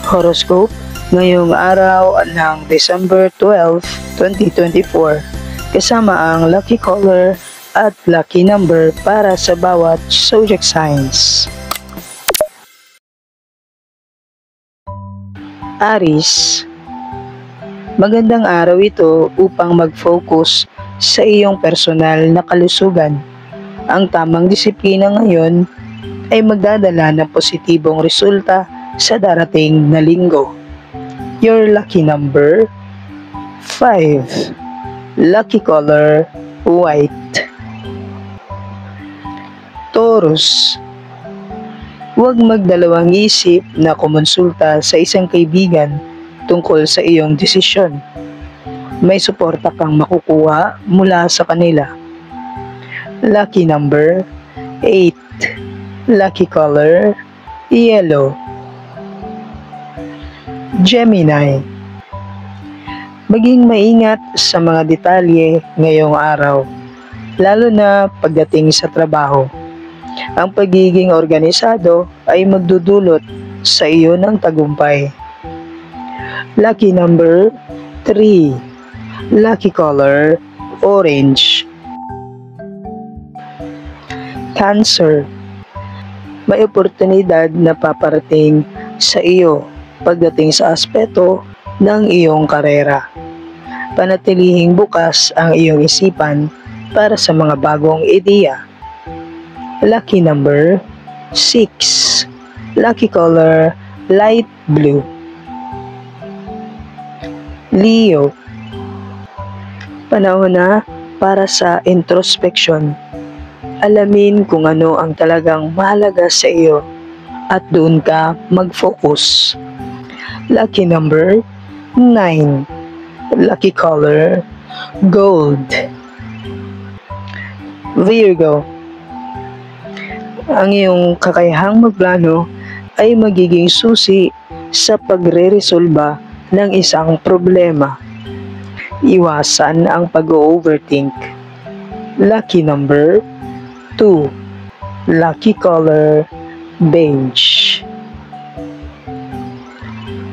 Horoscope ngayong araw ng December 12, 2024 kasama ang lucky color at lucky number para sa bawat zodiac signs. Aries, magandang araw ito upang mag-focus sa iyong personal na kalusugan. Ang tamang disiplina ngayon ay magdadala ng positibong resulta sa darating na linggo. Your lucky number 5. Lucky color white. Taurus, huwag magdalawang isip na kumonsulta sa isang kaibigan tungkol sa iyong desisyon. May suporta kang makukuha mula sa kanila. Lucky number 8. Lucky color yellow. Gemini, maging maingat sa mga detalye ngayong araw, lalo na pagdating sa trabaho. Ang pagiging organisado ay magdudulot sa iyo ng tagumpay. Lucky number 3. Lucky color orange. Cancer, may oportunidad na paparating sa iyo pagdating sa aspeto ng iyong karera. Panatilihing bukas ang iyong isipan para sa mga bagong ideya. Lucky number 6. Lucky color light blue. Leo, panahon na para sa introspection. Alamin kung ano ang talagang mahalaga sa iyo at doon ka mag-focus. Lucky number 9. Lucky color gold. Virgo, ang iyong kakayahang magplano ay magiging susi sa pagre-resolba ng isang problema. Iwasan ang pag-overthink. Lucky number 2. Lucky color beige.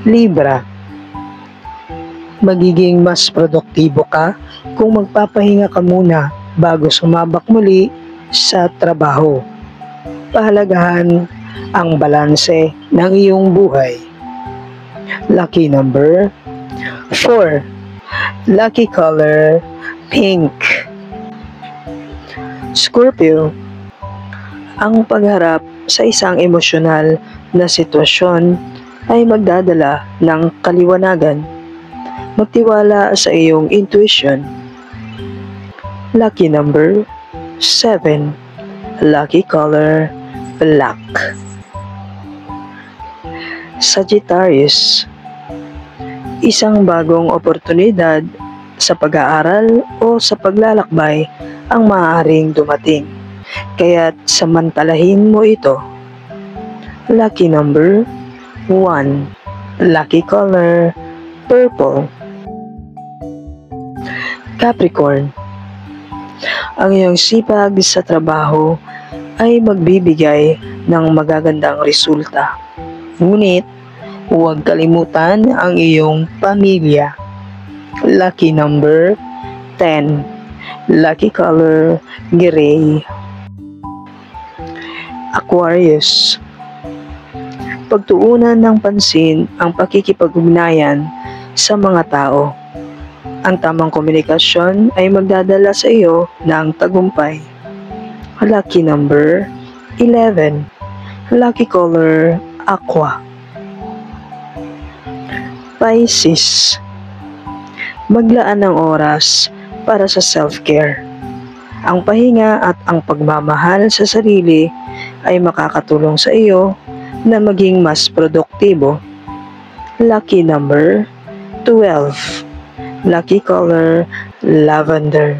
Libra, magiging mas produktibo ka kung magpapahinga ka muna bago sumabak muli sa trabaho. Pahalagahan ang balanse ng iyong buhay. Lucky number 4. Lucky color pink. Scorpio, ang pagharap sa isang emosyonal na sitwasyon ay magdadala ng kaliwanagan. Magtiwala sa iyong intuition. Lucky number 7. Lucky color black. Sagittarius, isang bagong oportunidad sa pag-aaral o sa paglalakbay ang maaaring dumating. Kaya't samantalahin mo ito. Lucky number 1. Lucky color purple. Capricorn, ang iyong sipag sa trabaho ay magbibigay ng magagandang resulta. Ngunit, huwag kalimutan ang iyong pamilya. Lucky number 10. Lucky color gray. Aquarius, pagtuunan ng pansin ang pakikipag-ugnayan sa mga tao. Ang tamang komunikasyon ay magdadala sa iyo ng tagumpay. Lucky number 11. Lucky color aqua. Pisces, maglaan ng oras para sa self-care. Ang pahinga at ang pagmamahal sa sarili ay makakatulong sa iyo na maging mas produktibo. Lucky number 12. Lucky color lavender.